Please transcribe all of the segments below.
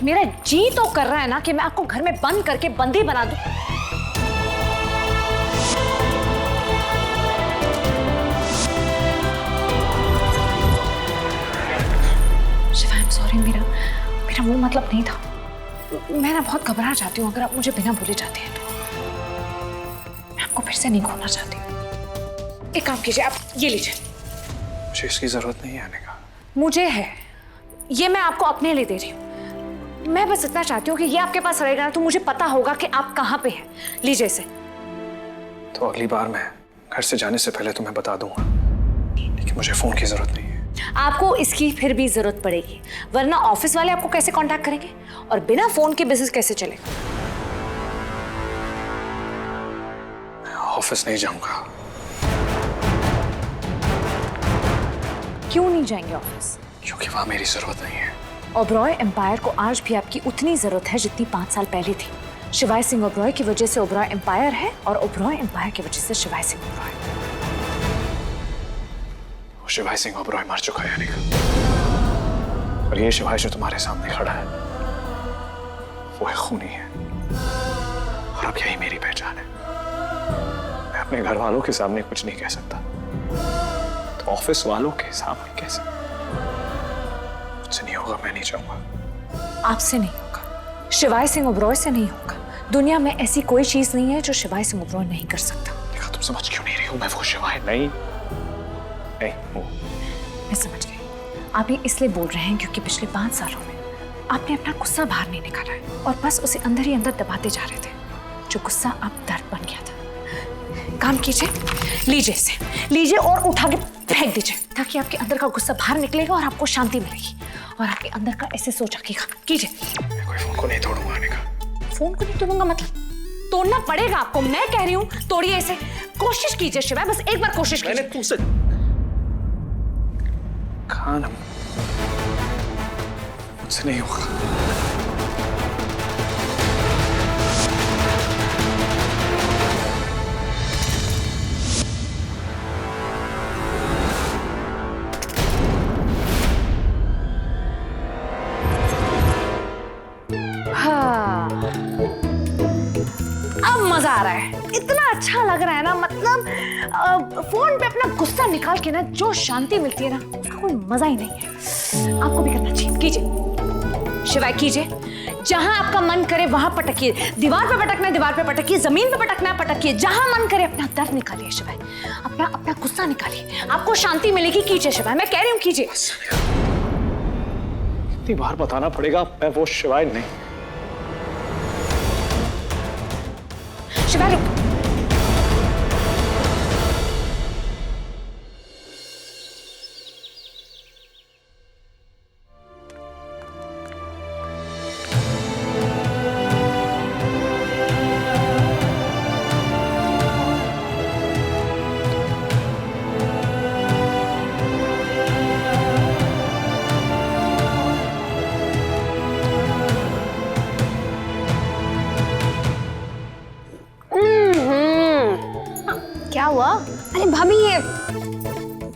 मेरा जी तो कर रहा है ना कि मैं आपको घर में बंद करके बंदी बना दूं। शिवा, आई एम सॉरी, मेरा वो मतलब नहीं था। मैं ना बहुत घबरा जाती हूँ अगर आप मुझे बिना बोले जाते हैं तो। मैं आपको फिर से नहीं खोना चाहती। एक काम कीजिए, आप ये लीजिए। मुझे इसकी जरूरत नहीं है आने का। मुझे है, ये मैं आपको अपने लिए दे रही हूँ। मैं बस इतना चाहती हूँ कि ये आपके पास रहेगा ना तो मुझे पता होगा कि आप कहाँ पे हैं। लीजिए इसे। तो अगली बार मैं घर से जाने से पहले तुम्हें बता दूंगा, लेकिन मुझे फोन की जरूरत नहीं है। आपको इसकी फिर भी जरूरत पड़ेगी, वरना ऑफिस वाले आपको कैसे कांटेक्ट करेंगे और बिना फोन के बिजनेस कैसे चलेगा। मैं ऑफिस नहीं जाऊंगा। क्यों नहीं जाएंगे ऑफिस? क्योंकि वहां मेरी जरूरत नहीं है। ओबरॉय एम्पायर को आज भी आपकी उतनी जरूरत है जितनी 5 साल पहले थी। शिवाय सिंह ओबरॉय की वजह से ओबरॉय एम्पायर है और ओबरॉय एम्पायर की वजह से शिवाय सिंह ओबरॉय। शिवाय सिंह ओबरॉय मर चुका है अनिका, और ये शिवाय जो तुम्हारे सामने खड़ा है वो है खूनी है, और अब यही मेरी पहचान है। मैं अपने घर वालों के सामने कुछ नहीं कह सकता, तो ऑफिस वालों के सामने कैसे? मुझसे नहीं होगा, मैं नहीं चाहूंगा। आपसे नहीं होगा, शिवाय सिंह ओबरॉय से नहीं होगा। दुनिया में ऐसी कोई चीज नहीं है जो शिवाय सिंह ओबरॉय नहीं कर सकता। देखा, तुम समझ क्यों नहीं रही हो? मैं वो शिवाय नहीं हूं। मैं समझ गई। आप ये इसलिए बोल रहे हैं क्योंकि पिछले 5 सालों में आपने अपना गुस्सा बाहर नहीं निकाला है और बस उसे अंदर ही अंदर दबाते जा रहे थे। जो गुस्सा अब दर्द बन गया था। काम कीजिए, लीजिए इसे, लीजिए और उठा के फेंक दीजिए, ताकि आपके अंदर का गुस्सा बाहर निकलेगा और आपको शांति मिलेगी और आपके अंदर का ऐसे सोच रखिएगा। कीजिए। मैं कोई फोन को नहीं तोड़ूंगा अनिका। फोन को नहीं तोड़ूंगा मतलब? तोड़ना पड़ेगा आपको, मैं कह रही हूँ तोड़िए इसे। कोशिश कीजिए शिवाय, बस एक बार कोशिश कीजिए। मैंने तुमसे कहा ना, मुझसे नहीं होगा। हाँ, अब मजा आ रहा है। इतना अच्छा लग रहा है ना, मतलब फोन पे अपना गुस्सा निकाल के ना जो शांति मिलती है ना, उसका कोई मजा ही नहीं है। आपको भी करना चाहिए। कीजिए शिवाय, कीजिए। जहां आपका मन करे वहां पटकिए। दीवार पे पटकना है दीवार पे पटकिए, जमीन पे पटकना है पटकिए। जहां मन करे अपना दर्द निकालिए शिवाय, अपना गुस्सा निकालिए, आपको शांति मिलेगी। कीजिए शिवाय, मैं कह रही हूँ कीजिए। इतनी बार बताना पड़ेगा, मैं वो शिवाय नहीं। शिवाय रुक। क्या हुआ? अरे भाभी, ये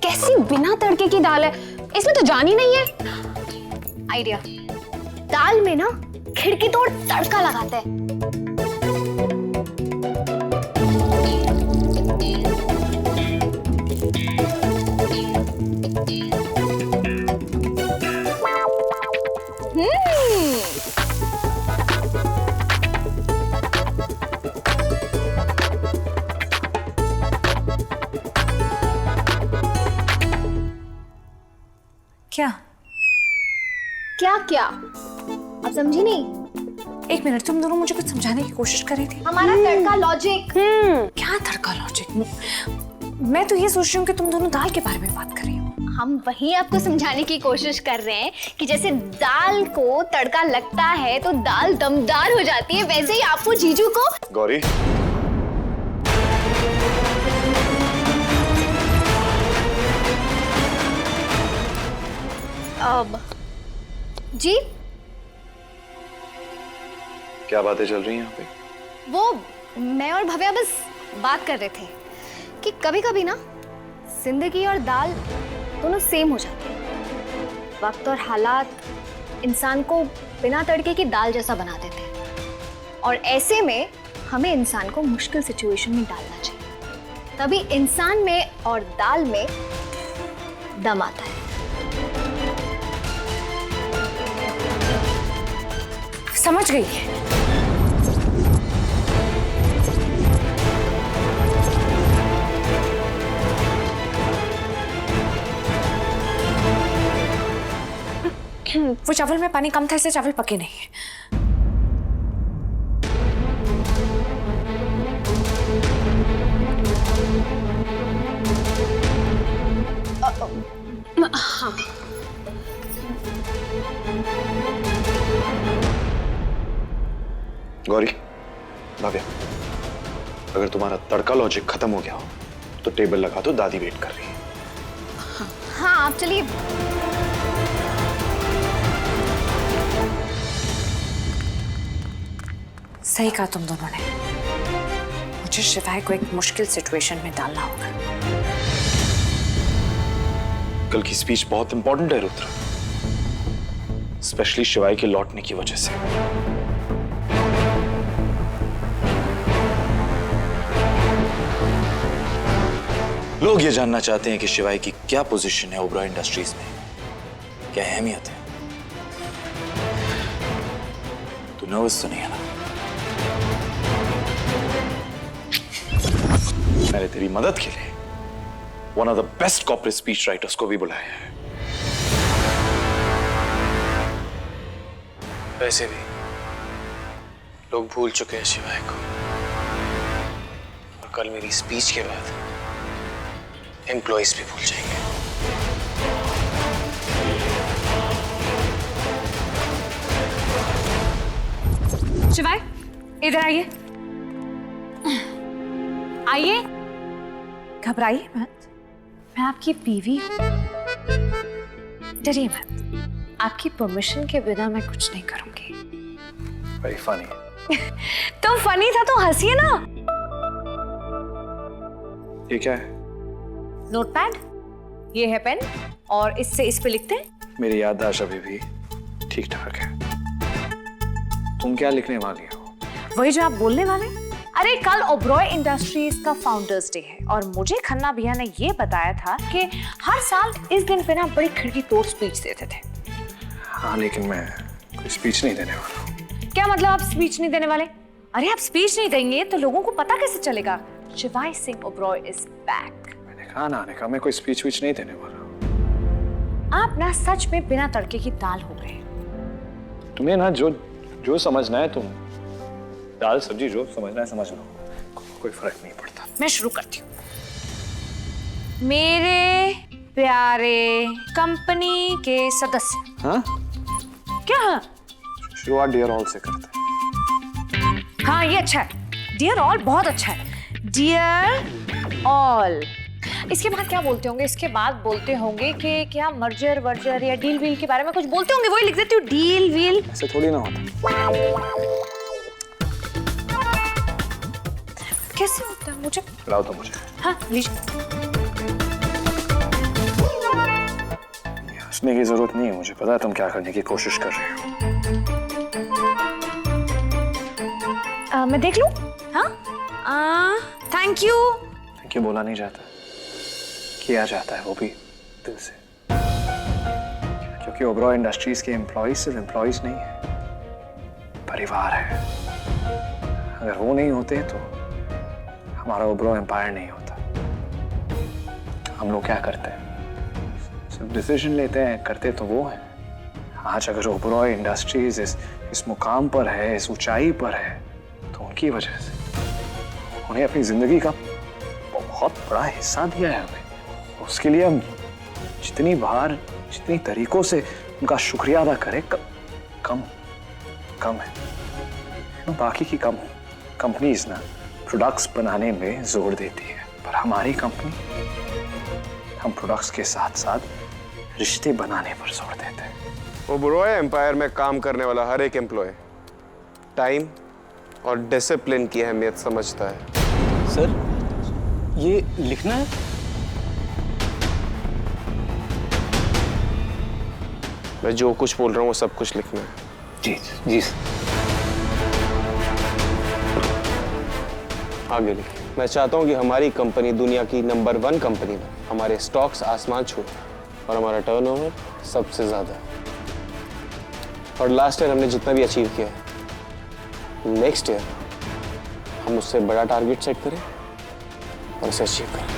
कैसी बिना तड़के की दाल है? इसमें तो जान ही नहीं है। आइडिया, दाल में ना खिड़की तोड़ तड़का लगाते हैं। क्या क्या क्या? आप समझी नहीं? एक मिनट, तुम दोनों मुझे कुछ समझाने की कोशिश कर रही थी। हमारा तड़का लॉजिक। क्या तड़का लॉजिक? मैं तो ये सोच रही हूँ कि तुम दोनों दाल के बारे में बात कर रही हो। हम वही आपको समझाने की कोशिश कर रहे हैं कि जैसे दाल को तड़का लगता है तो दाल दमदार हो जाती है, वैसे ही आपको जीजू को। गौरी, जी क्या बातें चल रही हैं यहाँ पे? वो मैं और भव्या बस बात कर रहे थे कि कभी कभी ना जिंदगी और दाल दोनों सेम हो जाती है। वक्त और हालात इंसान को बिना तड़के की दाल जैसा बना देते हैं, और ऐसे में हमें इंसान को मुश्किल सिचुएशन में डालना चाहिए, तभी इंसान में और दाल में दम आता है। समझ गई। वो चावल में पानी कम था इसलिए चावल पके नहीं है। गौरी, भव्या, अगर तुम्हारा तड़का लॉजिक खत्म हो गया हो तो टेबल लगा दो, दादी वेट कर रही है। हाँ आप चलिए। सही कहा तुम दोनों ने, मुझे शिवाय को एक मुश्किल सिचुएशन में डालना होगा। कल की स्पीच बहुत इंपॉर्टेंट है रुद्र, स्पेशली शिवाय के लौटने की वजह से। लोग ये जानना चाहते हैं कि शिवाय की क्या पोजीशन है ओबरॉय इंडस्ट्रीज में, क्या अहमियत है। तू नर्वस तो नहीं है ना? मैंने तेरी मदद के लिए one of the best corporate speech writers को भी बुलाया है। वैसे भी लोग भूल चुके हैं शिवाय को, और कल मेरी स्पीच के बाद एम्प्लॉइज भी भूल जाएंगे। शिवाय इधर आइए, आइए। घबराइए मत, मैं आपकी बीवी हूं। डरिए मत, आपकी परमिशन के बिना मैं कुछ नहीं करूंगी। Very funny. तो फनी था तो हंसिए ना। ये क्या है? नोटपैड, ये है पेन, और इससे इस पे लिखते हैं। मेरी याददाश्त अभी भी ठीक ठाक है। तुम क्या लिखने वाली हो? वही जो आप बोलने वाले। अरे कल ओबरॉय इंडस्ट्रीज का फाउंडर्स डे है, और मुझे खन्ना भैया ने ये बताया था कि हर साल इस दिन पे ना बड़ी खिड़की तोड़ स्पीच देते थे। हाँ, लेकिन मैं कोई स्पीच नहीं देने वाला हूँ। क्या मतलब आप स्पीच नहीं देने वाले? अरे आप स्पीच नहीं देंगे तो लोगों को पता कैसे चलेगा शिवाय सिंह ओबरॉय इज बैक? मैंने कहा ना, मैं कोई स्पीच वीच नहीं देने वाला हूँ। आप ना सच में बिना तड़के की दाल हो गए। तुम्हें ना जो समझना है, तुम दाल सब्जी जो समझना है समझ लो, कोई फर्क नहीं पड़ता। मैं शुरू करती हूँ। मेरे प्यारे कंपनी के सदस्य। हाँ? क्या हाँ? शुरुआत डियर ऑल से करते हैं। हाँ ये अच्छा है, डियर ऑल बहुत अच्छा है। डियर ऑल, इसके बाद क्या बोलते होंगे? इसके बाद बोलते होंगे कि क्या मर्जर वर्जर या डील वील के बारे में कुछ बोलते होंगे, वही लिख देती हूँ डील वील। ऐसे थोड़ी ना होता। कैसे होता है मुझे? लाओ तो मुझे। हाँ लीजिए। हंसने की जरूरत नहीं है, मुझे पता है तुम क्या करने की कोशिश कर रहे हो। मैं देख लूं? हाँ? Thank you. थैंक यू बोला नहीं जाता, किया जाता है, वो भी दिल से। क्योंकि ओबरॉय इंडस्ट्रीज के एम्प्लॉइज सिर्फ एम्प्लॉइज नहीं है, परिवार है। अगर वो नहीं होते तो हमारा ओबरॉय एम्पायर नहीं होता। हम लोग क्या करते हैं? सिर्फ डिसीजन लेते हैं, करते तो वो है। आज अगर ओबरॉय इंडस्ट्रीज इस मुकाम पर है, इस ऊंचाई पर है, तो उनकी वजह से। उन्हें अपनी जिंदगी का बहुत बड़ा हिस्सा दिया है हमें। उसके लिए हम जितनी बार, जितनी तरीकों से उनका शुक्रिया अदा करें, कम है। बाकी की कंपनीज ना प्रोडक्ट्स बनाने में जोर देती है, पर हमारी कंपनी, हम प्रोडक्ट्स के साथ साथ रिश्ते बनाने पर जोर देते हैं। ओबरॉय एम्पायर में काम करने वाला हर एक एम्प्लॉय टाइम और डिसिप्लिन की अहमियत समझता है। सर, ये लिखना है? मैं जो कुछ बोल रहा हूँ वो सब कुछ लिखना है। जी जी। आगे लिखिए। मैं चाहता हूँ कि हमारी कंपनी दुनिया की नंबर 1 कंपनी बने, हमारे स्टॉक्स आसमान छू और हमारा टर्नओवर सबसे ज्यादा है। और लास्ट ईयर हमने जितना भी अचीव किया है, नेक्स्ट ईयर हम उससे बड़ा टारगेट सेट करें और उसे अचीव करें।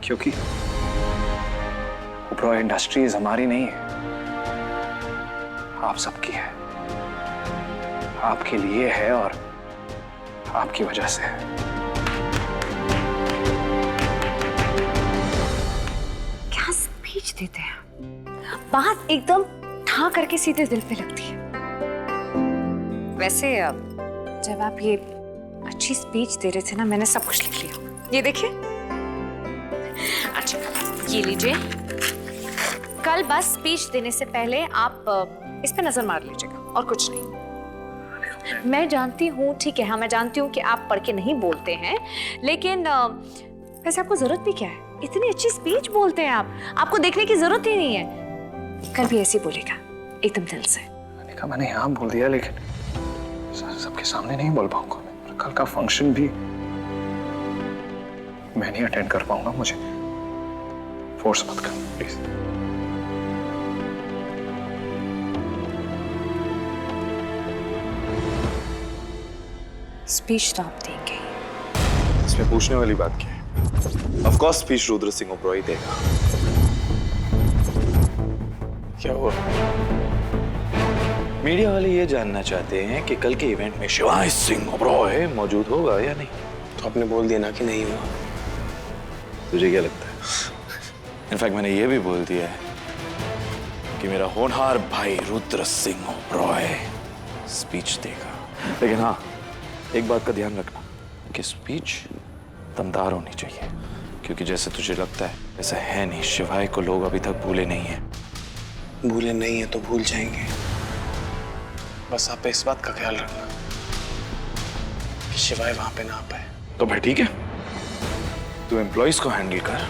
क्योंकि ओबरॉय इंडस्ट्रीज हमारी नहीं है, आप सबकी है। आपके लिए है और आपकी वजह से है। क्या स्पीच देते हैं, बात एकदम ठा करके सीधे दिल पे लगती है। वैसे जब आप ये अच्छी स्पीच दे रहे थे ना, मैंने सब कुछ लिख लिया। ये देखिए। अच्छा ये लीजिए, कल बस स्पीच देने से पहले आप इस पे नजर मार लीजिएगा और कुछ नहीं। मैं जानती हूँ, ठीक है, हाँ मैं जानती हूँ कि आप पढ़ के नहीं बोलते हैं, लेकिन वैसे आपको जरूरत भी क्या है? इतनी अच्छी स्पीच बोलते हैं आप, आपको देखने की जरूरत ही नहीं है। कल भी ऐसे ही बोलेगा, एकदम दिल से। मैंने यहाँ बोल दिया, लेकिन सबके सामने नहीं बोल पाऊंगा। कल का फंक्शन भी मैं नहीं अटेंड कर पाऊंगा। मुझे फोर्स मत कर प्लीज। स्पीच तो आप देंगे। इसमें पूछने वाली बात क्या है? Of course speech Rudra Singh Oberoi देगा। क्या हुआ? मीडिया वाले ये जानना चाहते हैं कि कल के इवेंट में शिवाय सिंह ओबरॉय मौजूद होगा या नहीं। तो आपने बोल दिया ना कि नहीं हुआ। तुझे क्या लगता है? इनफैक्ट मैंने ये भी बोल दिया है कि मेरा होनहार भाई रुद्र सिंह ओबरॉय स्पीच देगा। लेकिन हाँ, एक बात का ध्यान रखना कि स्पीच दमदार होनी चाहिए, क्योंकि जैसे तुझे लगता है ऐसा है नहीं। शिवाय को लोग अभी तक भूले नहीं हैं। भूले नहीं है तो भूल जाएंगे। बस आप इस बात का ख्याल रखना कि शिवाय वहां पे ना आ पाए। तो भाई ठीक है, तू एम्प्लॉइज को हैंडल कर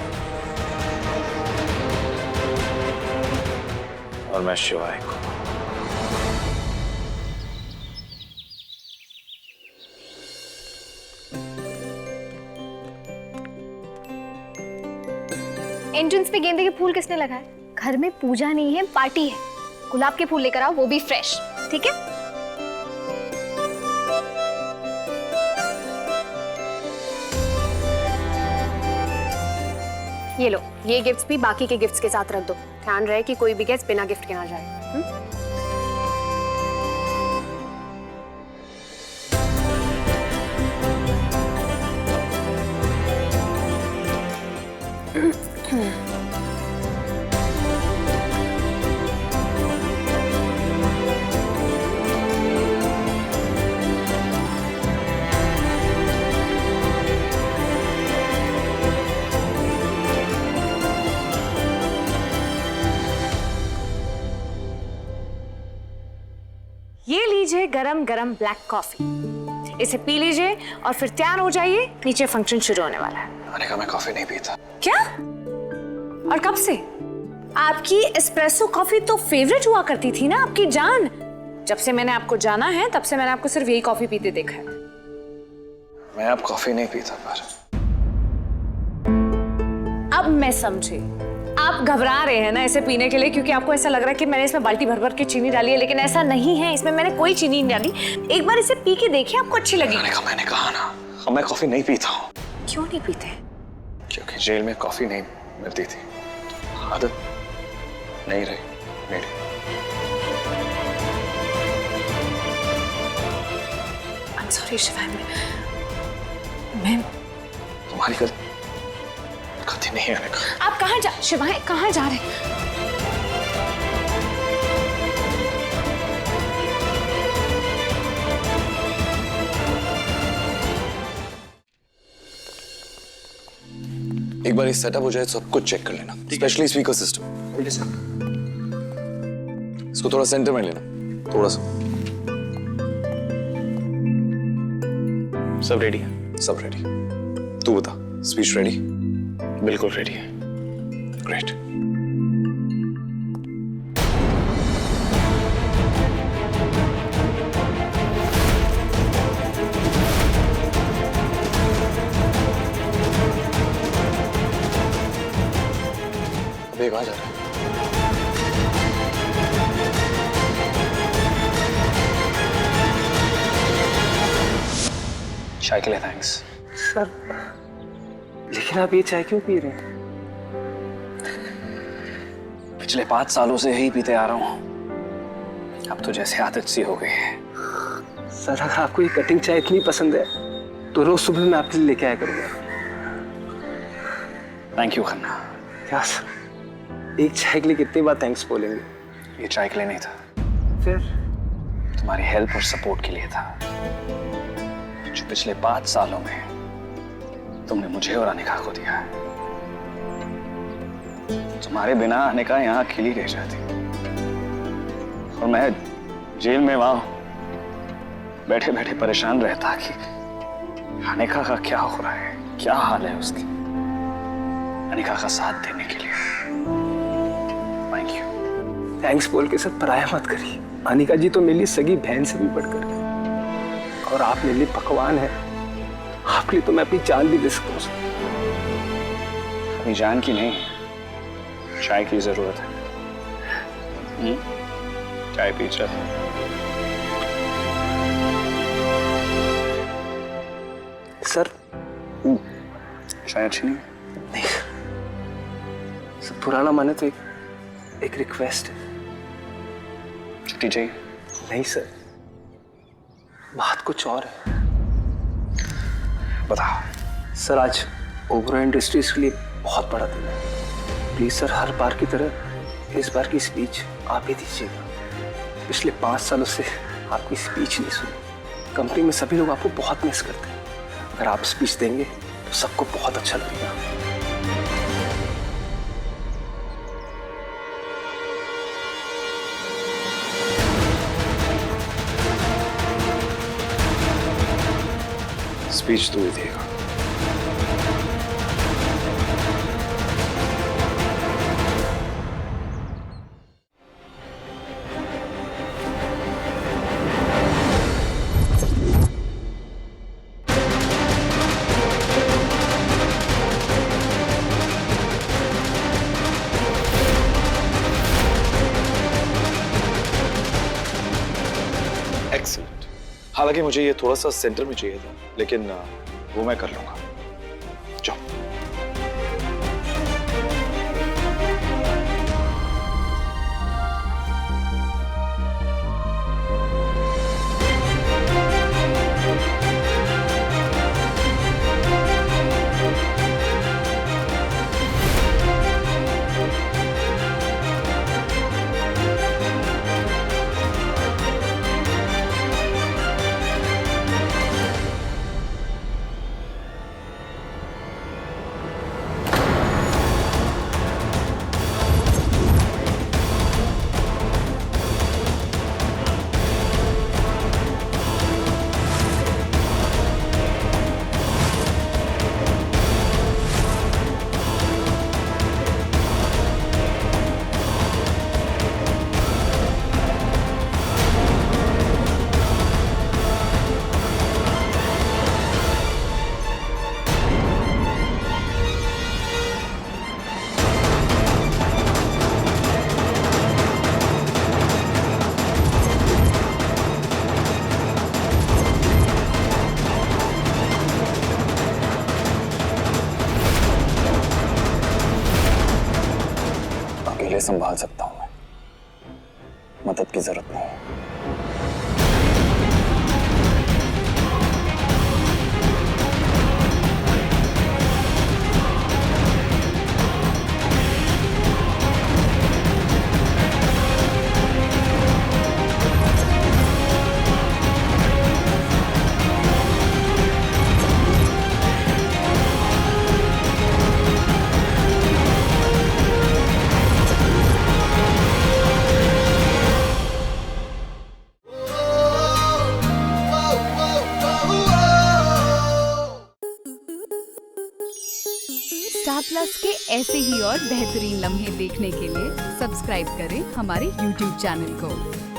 और मैं शिवाय को। एंट्रेंस पे गेंदे के फूल किसने लगाए? घर में पूजा नहीं है, पार्टी है। गुलाब के फूल लेकर आओ, वो भी फ्रेश, ठीक है? ये लो, ये गिफ्ट्स भी बाकी के गिफ्ट्स के साथ रख दो। ध्यान रहे कि कोई भी गेस्ट बिना गिफ्ट के ना जाए। ये लीजिए गरम गरम ब्लैक कॉफी, इसे पी लीजिए और फिर तैयार हो जाइए, नीचे फंक्शन शुरू होने वाला है। मैंने कहा मैं कॉफी नहीं पीता। क्या? और कब से? आपकी एस्प्रेसो कॉफी तो फेवरेट हुआ करती थी ना, आपकी जान। जब से मैंने आपको जाना है तब से मैंने आपको सिर्फ यही कॉफी पीते देखा है। मैं अब कॉफी नहीं पीता। पर अब मैं समझी, आप घबरा रहे हैं ना इसे पीने के लिए, क्योंकि आपको ऐसा लग रहा है कि मैंने इसमें बाल्टी भर भर के चीनी डाली है, लेकिन ऐसा नहीं है, इसमें मैंने कोई चीनी नहीं डाली। एक बार इसे पी के देखिए, आपको अच्छी लगेगी। मैंने कहा ना, अब मैं कॉफी नहीं पीता हूँ। क्यों नहीं पीते? क्योंकि जेल में कॉफी नहीं मिलती थी, आदत नहीं रही मेरी। I'm sorry शिवाय, मैं तुम्हारी गलती नहीं है। आप कहाँ जा शिवाय, कहाँ जा रहे हैं? एक बार ये सेटअप हो जाए तो सब कुछ चेक कर लेना, स्पेशली स्पीकर सिस्टम। इसको थोड़ा सेंटर में लेना, थोड़ा सा। सब रेडी है? सब रेडी। तू बता, स्पीच रेडी? बिल्कुल रेडी है। ग्रेट। अबे कहाँ जा रहा है? चाय के लिए थैंक्स। सर लेकिन आप ये चाय क्यों पी रहे हैं? पिछले 5 सालों से यही पीते आ रहा हूं। अब तो जैसे आदत सी हो गई है। सर अगर आपको ये कटिंग चाय इतनी पसंद है तो रोज सुबह मैं आपके लिए लेके आया करूंगा। Thank you Khanna. क्या सर, एक चाय के लिए कितनी बार थैंक्स बोलेंगे? ये चाय के लिए नहीं था, फिर तुम्हारी हेल्प और सपोर्ट के लिए था, जो पिछले 5 सालों में तुमने मुझे और अनिका को दिया है। तुम्हारे बिना अनिका यहाँ अकेली रह जाती और मैं जेल में वहां बैठे बैठे परेशान रहता कि अनिका का क्या हो रहा है, क्या हाल है उसकी। अनिका का साथ देने के लिए थैंक यू। थैंक्स बोल के सर पराया मत करिए। अनिका जी तो मेरे लिए सगी बहन से भी बढ़कर है। और आप मेरे लिए पकवान है। आपके लिए तो मैं अपनी जान भी दे सकता हूँ सर। अभी जान की नहीं, चाय की जरूरत है। चाय पी चल। सर चाय अच्छी नहीं? नहीं सर, पुराना माने तो एक रिक्वेस्ट है। छुट्टी चाहिए? नहीं सर, बात कुछ और है। बताओ। सर आज ओबरॉय इंडस्ट्रीज के लिए बहुत बड़ा दिन है। प्लीज सर, हर बार की तरह इस बार की स्पीच आप ही दीजिएगा। पिछले 5 सालों से आपकी स्पीच नहीं सुनी। कंपनी में सभी लोग आपको बहुत मिस करते हैं। अगर आप स्पीच देंगे तो सबको बहुत अच्छा लगेगा। स्पीच तू ही देगा। एक्सीलेंट। हालांकि मुझे ये थोड़ा सा सेंटर में चाहिए था, लेकिन वो मैं कर लूंगा। जाओ। संभाल सकता हूं मैं, मदद की जरूरत नहीं है। ऐसे ही और बेहतरीन लम्हे देखने के लिए सब्सक्राइब करें हमारे YouTube चैनल को।